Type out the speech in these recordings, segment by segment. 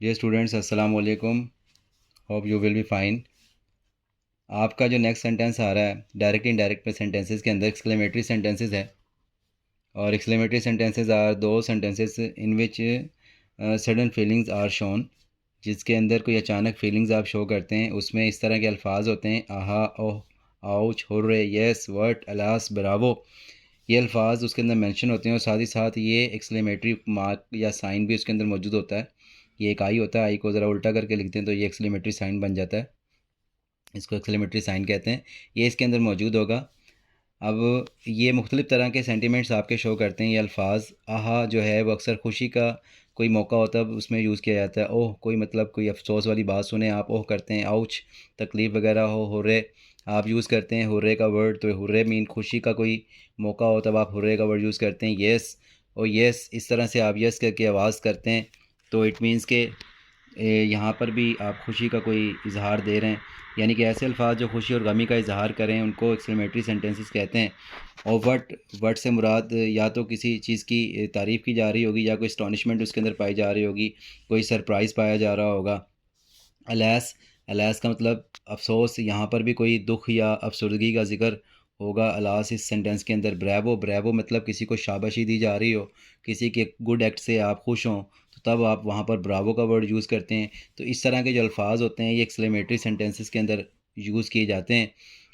Dear students, अस्सलाम वालेकुम। Hope you will be fine. आपका जो नेक्स्ट सेंटेंस आ रहा है डायरेक्ट इनडायरेक्ट में सेंटेंसेस के अंदर एक्सक्लेमेटरी सेंटेंसेस है। और exclamatory sentences are those sentences in which sudden feelings are shown. जिसके अंदर कोई अचानक फीलिंग्स आप शो करते हैं, उसमें इस तरह के अल्फाज होते हैं, aha, oh, ouch, hurray, yes, वर्ट, अलास, ब्रावो। ये अल्फाज उसके अंदर मेंशन होते हैं और साथ ही साथ ये एक्सक्लेमेटरी मार्क या साइन भी उसके अंदर मौजूद होता है। ये एक आई होता है, आई को ज़रा उल्टा करके लिखते हैं तो ये एक्सक्लेमेटरी साइन बन जाता है। इसको एक्सक्लेमेटरी साइन कहते हैं। ये इसके अंदर मौजूद होगा। अब ये मुख्तलिफ़ तरह के सेंटिमेंट्स आपके शो करते हैं। ये अल्फाज आहा जो है वो अक्सर खुशी का कोई मौका होता है, उसमें यूज़ किया जाता है। ओह, कोई मतलब कोई अफसोस वाली बात सुने आप ओह करते हैं। आउच, तकलीफ़ वगैरह हो। हुर्रे आप यूज़ करते हैं हुर्रे का वर्ड, तो हुर्रे मीन खुशी का कोई मौका हो तब आप हुर्रे का वर्ड यूज़ करते हैं। येस और येस इस तरह से आप यस करके आवाज़ करते हैं, तो इट मीन्स के यहाँ पर भी आप खुशी का कोई इजहार दे रहे हैं। यानी कि ऐसे अल्फाज जो खुशी और गमी का इजहार करें उनको एक्सक्लेमेटरी सेंटेंसेस कहते हैं। और वट से मुराद या तो किसी चीज़ की तारीफ़ की जा रही होगी या कोई अस्टॉनिशमेंट उसके अंदर पाई जा रही होगी, कोई सरप्राइज़ पाया जा रहा होगा। अलैस, अलैस का मतलब अफसोस, यहाँ पर भी कोई दुख या अफसरदगी का जिक्र होगा अलास इस सेंटेंस के अंदर। ब्रेवो, ब्रेवो मतलब किसी को शाबाशी दी जा रही हो, किसी के गुड एक्ट से आप खुश हों, तो तब आप वहाँ पर ब्रावो का वर्ड यूज़ करते हैं। तो इस तरह के जो अल्फाज होते हैं ये एक्सक्लेमेटरी सेंटेंसेस के अंदर यूज़ किए जाते हैं।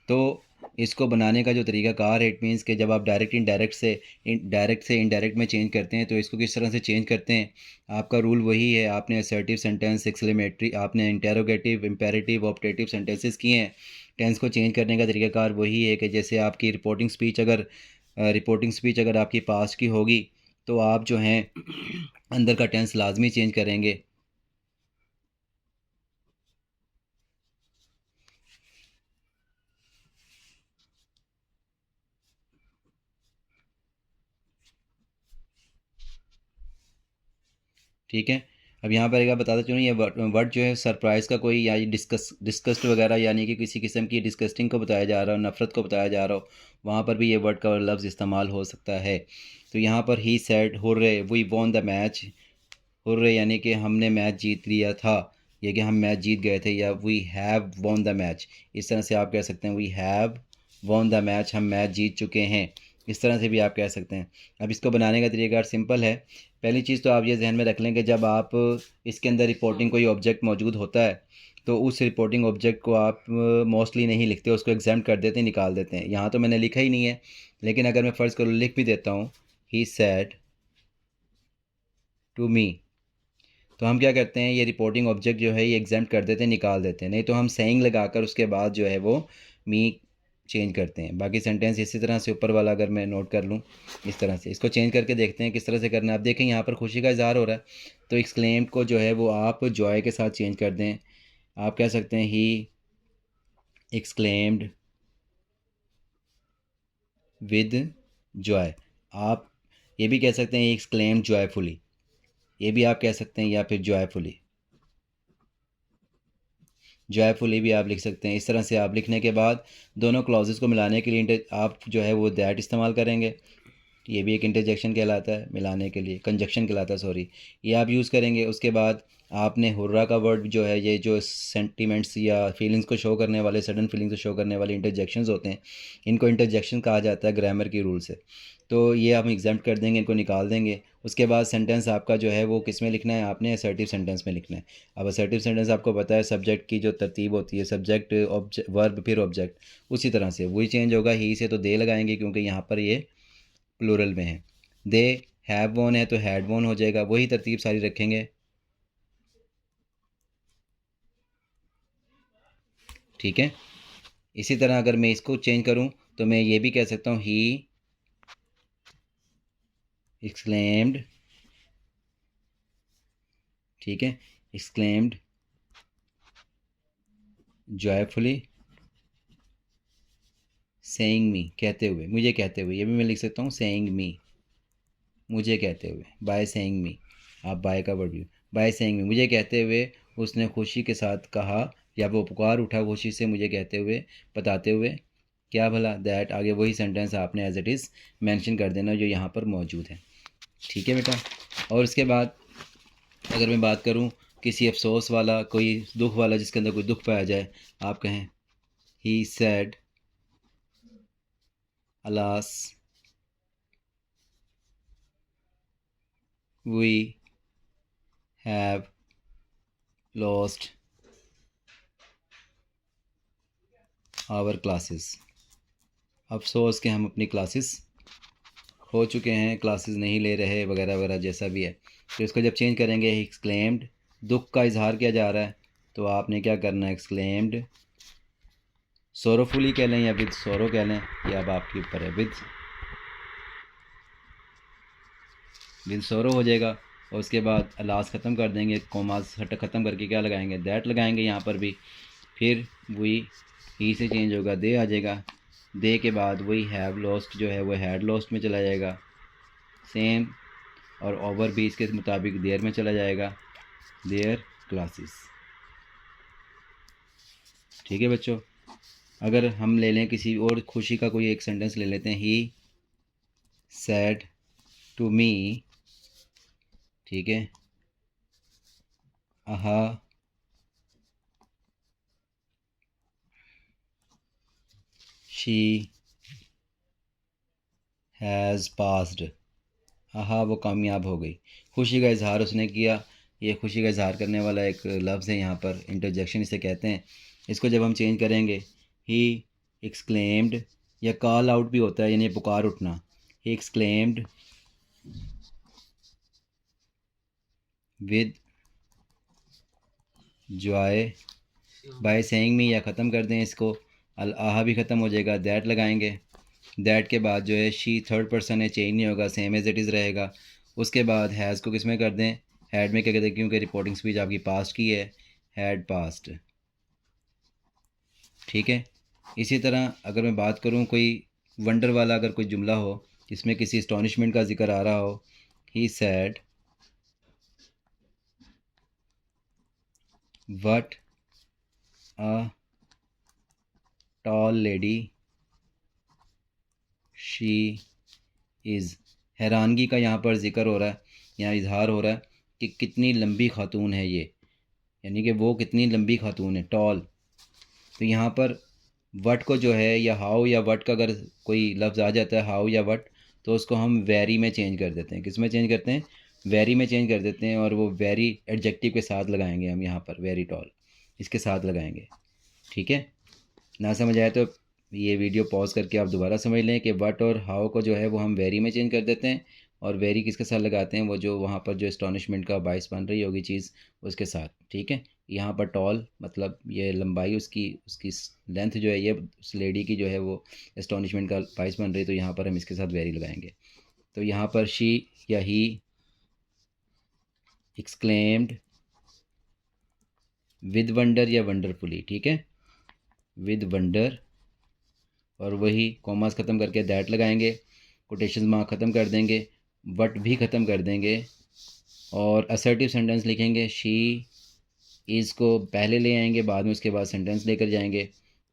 तो इसको बनाने का जो तरीक़ाकार है, इट मीन्स कि जब आप डायरेक्ट से इनडायरेक्ट में चेंज करते हैं तो इसको किस तरह से चेंज करते हैं। आपका रूल वही है, आपने असर्टिव सेंटेंस, एक्सक्लेमेटरी, आपने इंटेरोगेटिव, इम्पेरेटिव, ऑप्टेटिव सेंटेंसेस किए हैं। टेंस को चेंज करने का तरीक़ाकार वही है कि जैसे आपकी रिपोर्टिंग स्पीच अगर आपकी पास्ट की होगी तो आप जो हैं अंदर का टेंस लाजमी चेंज करेंगे। ठीक है। अब यहाँ पर एक बताता चलूँ, ये वर्ड जो है सरप्राइज़ का कोई या डिस्कस्ड वगैरह, यानी कि किसी किस्म की डिस्कस्टिंग को बताया जा रहा हो, नफ़रत को बताया जा रहा हो, वहाँ पर भी ये वर्ड का लफ्ज़ इस्तेमाल हो सकता है। तो यहाँ पर he said hurray we won the match. Hurray यानी कि हमने मैच जीत लिया था, ये कि हम मैच जीत गए थे, या we have won the match. इस तरह से आप कह सकते हैं we have won the match, हम मैच जीत चुके हैं। इस तरह से भी आप कह सकते हैं। अब इसको बनाने का तरीका सिंपल है। पहली चीज़ तो आप ये जहन में रख लें कि जब आप इसके अंदर रिपोर्टिंग कोई ऑब्जेक्ट मौजूद होता है तो उस रिपोर्टिंग ऑब्जेक्ट को आप मोस्टली नहीं लिखते, उसको एग्जाम कर देते हैं, निकाल देते हैं। यहाँ तो मैंने लिखा ही नहीं है, लेकिन अगर मैं फ़र्ज़ करूँ लिख भी देता हूँ, ही सैड टू मी, तो हम क्या करते हैं, ये रिपोर्टिंग ऑब्जेक्ट जो है ये एग्जाम कर देते हैं, निकाल देते हैं। नहीं तो हम सेइंग लगाकर उसके बाद जो है वो मी चेंज करते हैं। बाकी सेंटेंस इसी तरह से ऊपर वाला अगर मैं नोट कर लूँ, इस तरह से इसको चेंज करके देखते हैं किस तरह से करना है। आप देखें यहाँ पर खुशी का इजहार हो रहा है, तो एक्सक्लेम्ड को जो है वो आप जॉय के साथ चेंज कर दें। आप कह सकते हैं ही एक्सक्लेम्ड विद जॉय। आप ये भी कह सकते हैं एक्सक्लेम्ड जॉयफुली, ये भी आप कह सकते हैं, या फिर जॉयफुली, जॉयफुली भी आप लिख सकते हैं। इस तरह से आप लिखने के बाद दोनों क्लॉजेस को मिलाने के लिए आप जो है वो दैट इस्तेमाल करेंगे। ये भी एक इंटरजेक्शन कहलाता है, मिलाने के लिए कंजक्शन कहलाता है, सॉरी। ये आप यूज़ करेंगे। उसके बाद आपने हुर्रा का वर्ड जो है, ये जो सेंटिमेंट्स या फीलिंग्स को शो करने वाले, सडन फीलिंग्स को शो करने वाले इंटरजेक्शंस होते हैं, इनको इंटरजेक्शन कहा जाता है ग्रामर की रूल से। तो ये हम एग्जाम कर देंगे, इनको निकाल देंगे। उसके बाद सेंटेंस आपका जो है वो किस में लिखना है, आपने असर्टिव सेंटेंस में लिखना है। अब असर्टिव सेंटेंस आपको पता है सब्जेक्ट की जो तरतीब होती है, सब्जेक्ट, ऑब्जेक्ट, वर्ब, फिर ऑब्जेक्ट, उसी तरह से वही चेंज होगा। ही से तो दे लगाएंगे क्योंकि यहाँ पर ये प्लूरल में है। दे हैव वोन है तो हैड वोन हो जाएगा, वही तरतीब सारी रखेंगे। ठीक है। इसी तरह अगर मैं इसको चेंज करूं तो मैं ये भी कह सकता हूँ ही एक्सक्लेम्ड, ठीक है, एक्सक्लेम्ड जॉयफुली सेइंग मी, कहते हुए, मुझे कहते हुए। ये भी मैं लिख सकता हूँ सेइंग मी, मुझे कहते हुए, बाय सेइंग मी। आप बाय का वर्ड भी, बाय सेइंग मी, मुझे कहते हुए उसने खुशी के साथ कहा, या वो पुकार उठा खुशी से मुझे कहते हुए, बताते हुए, क्या भला, दैट, आगे वही सेंटेंस आपने एज इट इज़ मेंशन कर देना जो यहाँ पर मौजूद है। ठीक है बेटा। और उसके बाद अगर मैं बात करूँ किसी अफसोस वाला, कोई दुख वाला, जिसके अंदर कोई दुख पाया जाए, आप कहें he said alas we have lost our classes. अफसोस कि हम अपनी क्लासेस खो चुके हैं, क्लासेस नहीं ले रहे, वगैरह वगैरह, जैसा भी है। तो इसको जब चेंज करेंगे, एक्सक्लेम्ड, दुख का इजहार किया जा रहा है, तो आपने क्या करना है, एक्सक्लेम्ड सोरोफुली कह लें या विद सोरो कह लें, या अब आपके ऊपर है। विद सोरो हो जाएगा। और उसके बाद अलास ख़त्म कर देंगे, कोमास ख़त्म करके क्या लगाएंगे, दैट लगाएंगे यहाँ पर भी। फिर वही ही से चेंज होगा, दे आ जाएगा। दे के बाद वही हैव लॉस्ट जो है वो हैड लॉस्ट में चला जाएगा, सेम। और ओवर भी इसके मुताबिक देयर में चला जाएगा, देयर क्लासेस। ठीक है बच्चों। अगर हम ले लें किसी और खुशी का कोई एक सेंटेंस ले लेते हैं, ही सैड टू मी, ठीक है, आहा शी हैज़ पास्ड, आहा वो कामयाब हो गई। खुशी का इजहार उसने किया। ये खुशी का इजहार करने वाला एक लफ्ज़ है यहाँ पर, इंटरजेक्शन इसे कहते हैं। इसको जब हम चेंज करेंगे, ही एक्सक्लेम्ड, या कॉल आउट भी होता है, यानी पुकार उठना। He exclaimed with Joy by saying me, या ख़त्म कर दें इसको, अल आहा भी ख़त्म हो जाएगा, दैट लगाएंगे। दैट के बाद जो है शी थर्ड पर्सन है, चेंज नहीं होगा, सेम एज इट इज़ रहेगा। उसके बाद हैज़ को किस में कर दें, हैड में क्या कहते हैं, क्योंकि रिपोर्टिंग स्पीच आपकी पास्ट की है, हैड पास्ट। ठीक है। इसी तरह अगर मैं बात करूँ कोई वंडर वाला अगर कोई जुमला हो जिसमें किसी एस्टोनिशमेंट का जिक्र आ रहा हो, he said what a tall lady she is. हैरानगी का यहाँ पर जिक्र हो रहा है, यहाँ इजहार हो रहा है कि कितनी लंबी खातून है ये, यानी कि वो कितनी लंबी खातून है, टॉल। तो यहाँ पर वट को जो है, या हाउ या वट का अगर कोई लफ्ज़ आ जाता है, हाउ या वट, तो उसको हम वेरी में चेंज कर देते हैं। किस में चेंज करते हैं, वेरी में चेंज कर देते हैं। और वो वेरी एडजेक्टिव के साथ लगाएंगे हम यहाँ पर, वेरी टॉल इसके साथ लगाएंगे। ठीक है। ना समझ आए तो ये वीडियो पॉज करके आप दोबारा समझ लें कि वट और हाउ को जो है वो हम वेरी में चेंज कर देते हैं, और वेरी किसके साथ लगाते हैं, वो जो वहाँ पर जो एस्टोनिशमेंट का बाइस बन रही होगी चीज़, उसके साथ। ठीक है। यहाँ पर टॉल मतलब ये लंबाई, उसकी उसकी लेंथ जो है, ये उस लेडी की जो है वो एस्टोनिशमेंट का बाइस बन रही है, तो यहाँ पर हम इसके साथ वेरी लगाएंगे। तो यहाँ पर शी या ही एक्सक्लेम्ड विद वंडर या वंडरफुली, ठीक है, विद वंडर, और वही कॉमास ख़त्म करके दैट लगाएंगे, कोटेशन मार्क ख़त्म कर देंगे, बट भी ख़त्म कर देंगे, और असर्टिव सेंटेंस लिखेंगे। शी इज़ को पहले ले आएंगे, बाद में उसके बाद सेंटेंस लेकर जाएंगे।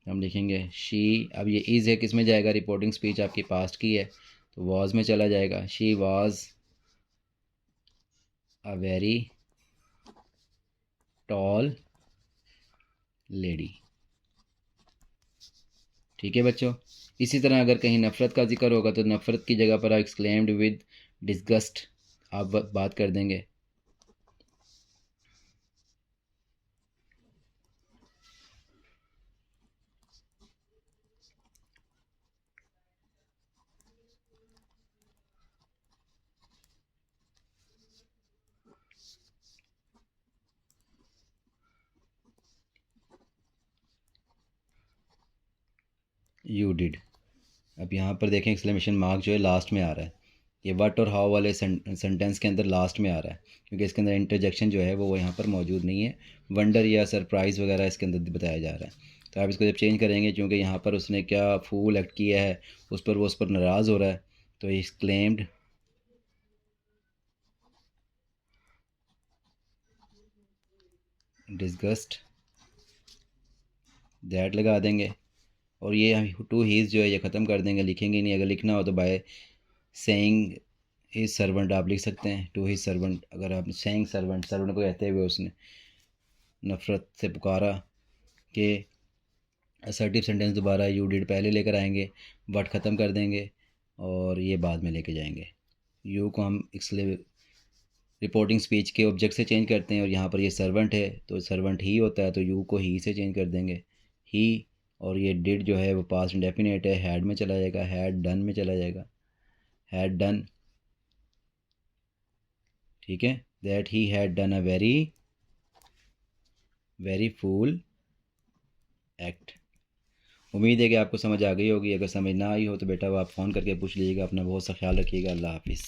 हम लिखेंगे शी, अब ये इज़ है, किस में जाएगा, रिपोर्टिंग स्पीच आपकी पास्ट की है, तो वॉज में चला जाएगा। She was a very tall lady. ठीक है बच्चों। इसी तरह अगर कहीं नफ़रत का जिक्र होगा, तो नफ़रत की जगह पर एक्सक्लेम्ड विद डिस्गस्ट आप बात कर देंगे। You did. अब यहाँ पर देखें, एक्सक्लेमेशन मार्क जो है लास्ट में आ रहा है, ये वट और हाउ वाले सेंटेंस के अंदर लास्ट में आ रहा है, क्योंकि इसके अंदर इंटरजेक्शन जो है वो यहाँ पर मौजूद नहीं है। वंडर या सरप्राइज़ वगैरह इसके अंदर बताया जा रहा है। तो आप इसको जब चेंज करेंगे, क्योंकि यहाँ पर उसने क्या फूल एक्ट किया है, उस पर नाराज़ हो रहा है, तो एक्सक्लेम्ड डिस्गस्ट दैट लगा देंगे। और ये टू हीज़ जो है ये ख़त्म कर देंगे, लिखेंगे नहीं। अगर लिखना हो तो बाय सेइंग हिज सर्वेंट आप लिख सकते हैं, टू हिज सर्वेंट। अगर आप सेइंग सर्वेंट, सर्वेंट को कहते हुए उसने नफ़रत से पुकारा कि असर्टिव सेंटेंस दोबारा यू डिड पहले लेकर आएंगे, बट ख़त्म कर देंगे और ये बाद में लेके जाएंगे। यू को हम इसलिए रिपोर्टिंग स्पीच के ऑब्जेक्ट से चेंज करते हैं और यहाँ पर ये सर्वेंट है तो सर्वेंट ही होता है, तो यू को ही से चेंज कर देंगे, ही। और ये डिड जो है वो पास्ट इंडेफिनिट है, हैड में चला जाएगा, हैड डन में चला जाएगा, हैड डन। ठीक है, that he had done a very very fool act. उम्मीद है कि आपको समझ आ गई होगी। अगर समझ ना आई हो तो बेटा वो आप फ़ोन करके पूछ लीजिएगा। अपना बहुत सा ख्याल रखिएगा। अल्लाह हाफिज़।